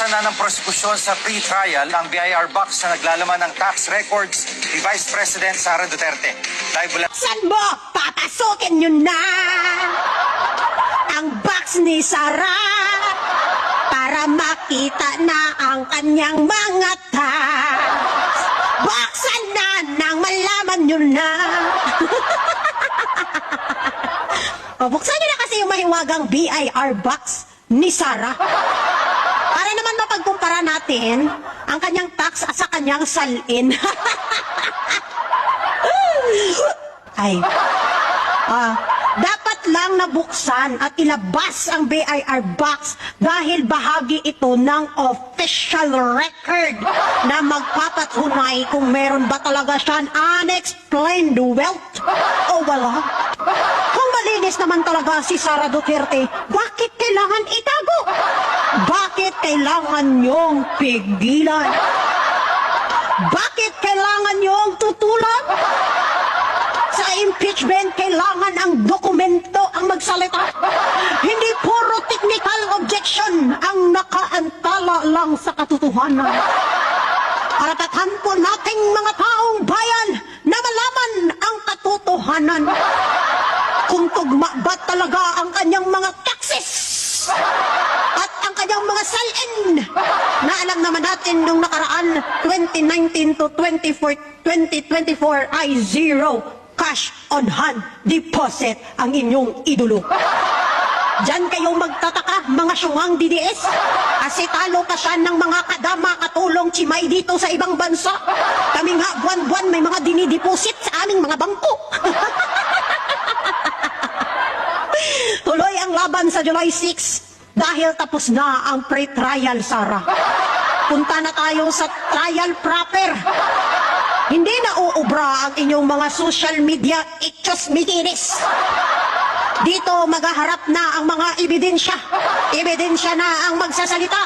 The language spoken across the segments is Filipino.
Pinatutukan na ng prosekusyon sa pre-trial ang BIR box na naglalaman ng tax records ni Vice President Sara Duterte. Live mula... San mo? Papasukin nyo na ang box ni Sara para makita na ang kanyang mga tax. Buksan na nang malaman nyo na. O, buksan nyo na kasi yung mahiwagang BIR box ni Sara. Para naman mapagkumpara natin ang kanyang tax at sa kanyang salin. Ay, dapat lang nabuksan at ilabas ang BIR box dahil bahagi ito ng official record na magpapatunay kung meron ba talaga siyang unexplained wealth o wala. Kung malinis naman talaga si Sara Duterte, bakit kailangan itago? Bakit kailangan niyong pigilan? Bakit kailangan niyong tutulan? Sa impeachment, kailangan ang dokumento ang magsalita. Hindi puro technical objection ang nakaantala lang sa katotohanan. Karapatan po nating mga taong bayan na malaman ang katotohanan. Kung tugma ba talaga ang kanyang mga taxes at ang kanyang mga salin na alam naman natin nung nakaraan 2019 to 2024 ay zero cash on hand deposit ang inyong idolo. Diyan kayong magtataka, mga syungang DDS, kasi talo pa siya ng mga kadama katulong chimay dito sa ibang bansa. Kami nga buwan-buwan may mga dinideposit sa aming mga bangko. Tuloy ang laban sa July 6 dahil tapos na ang pre-trial, Sara. Punta na tayo sa trial proper. Hindi na uubra ang inyong mga social media ichos-mikinis. Dito magaharap na ang mga ebidensya. Ebidensya na ang magsasalita.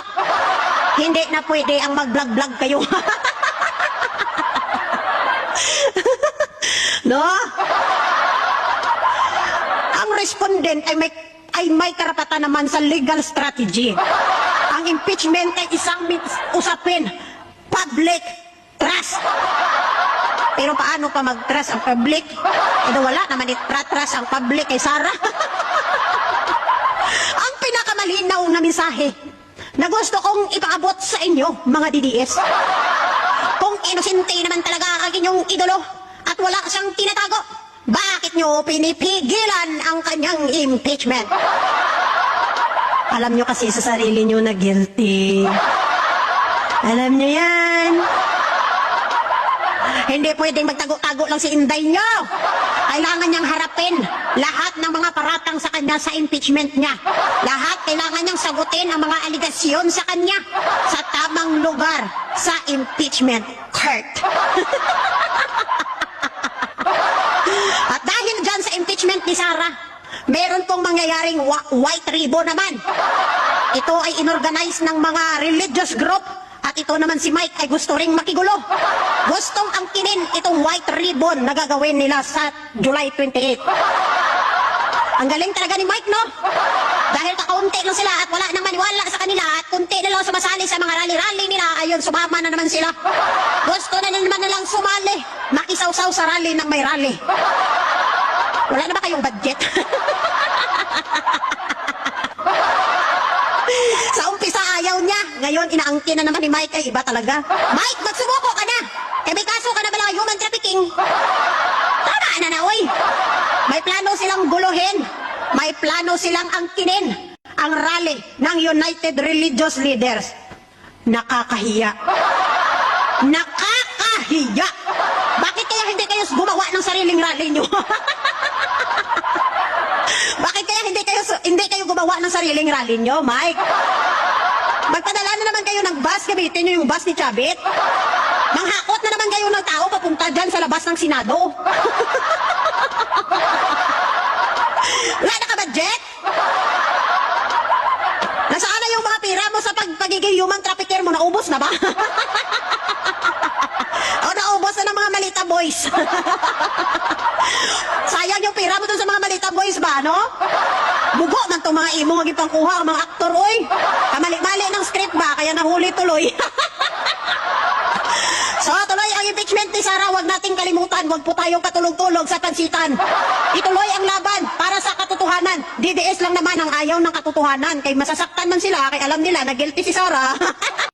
Hindi na pwede ang mag-vlog-vlog kayo. No? Ang respondent ay may karapatan naman sa legal strategy. Ang impeachment ay isang usapin, public trust. Pero paano pa mag-trust ang public? Wala naman trust ang public kay Sara. Ang pinakamalinaw na mensahe na gusto kong ipaabot sa inyo, mga DDS, kung inosente naman talaga ang inyong idolo at wala siyang tinatago, bakit nyo pinipigilan ang kanyang impeachment? Alam nyo kasi sa sarili nyo na guilty. Alam nyo yan. Hindi pwedeng magtago-tago lang si Inday nyo. Kailangan niyang harapin lahat ng mga paratang sa kanya sa impeachment niya. Lahat kailangan niyang sagutin ang mga aligasyon sa kanya sa tamang lugar sa impeachment court. At dahil dyan sa impeachment ni Sara, meron pong mangyayaring white ribbon naman. Ito ay inorganize ng mga religious group. At ito naman si Mike ay gusto ring makigulo. Gustong angkinin itong white ribbon na gagawin nila sa July 28. Ang galing talaga ni Mike, no? Dahil kakaunti lang sila at wala nang maniwala sa kanila at kunti na lang sumasali sa mga rally-rally nila, ayun, sumama na naman sila. Gusto na naman nilang sumali, makisawsaw sa rally ng may rally. Wala na ba kayong budget? Sa umpisa ayaw niya. Ngayon inaangkin na naman ni Mike. Ay, iba talaga. Mike, magsumuko ka na. Eh, may kaso ka na bala human trafficking. Tama na oy. May plano silang guluhin. May plano silang angkinin ang rally ng United Religious Leaders. Nakakahiya. Nakakahiya. Bakit kaya hindi kayo gumawa ng sariling rally nyo? Bakit kaya hindi kayo gumawa ng sariling rally nyo, Mike? Magpadala na naman kayo ng bus, gamitin nyo yung bus ni Chavit. Manghakot na naman kayo ng tao papunta dyan sa labas ng Senado. Wala na ka budget? Nasaan na yung mga pira mo sa pagiging human trafficker mo? Naubos na ba? O naubos na ng mga malita boys? Sayang yung pira mo dun sa mga malita boys ba, no? Bugo man itong mga imo maging pangkuha ang mga aktor, oy. Kamali-mali ng script ba? Kaya nahuli tuloy-tuloy. So, tuloy ang impeachment ni Sara. Huwag nating kalimutan. Huwag po tayong katulog-tulog sa pansitan. Ituloy ang laban para sa katotohanan. DDS lang naman ang ayaw ng katotohanan. Kay masasaktan man sila, kay alam nila na guilty si Sara.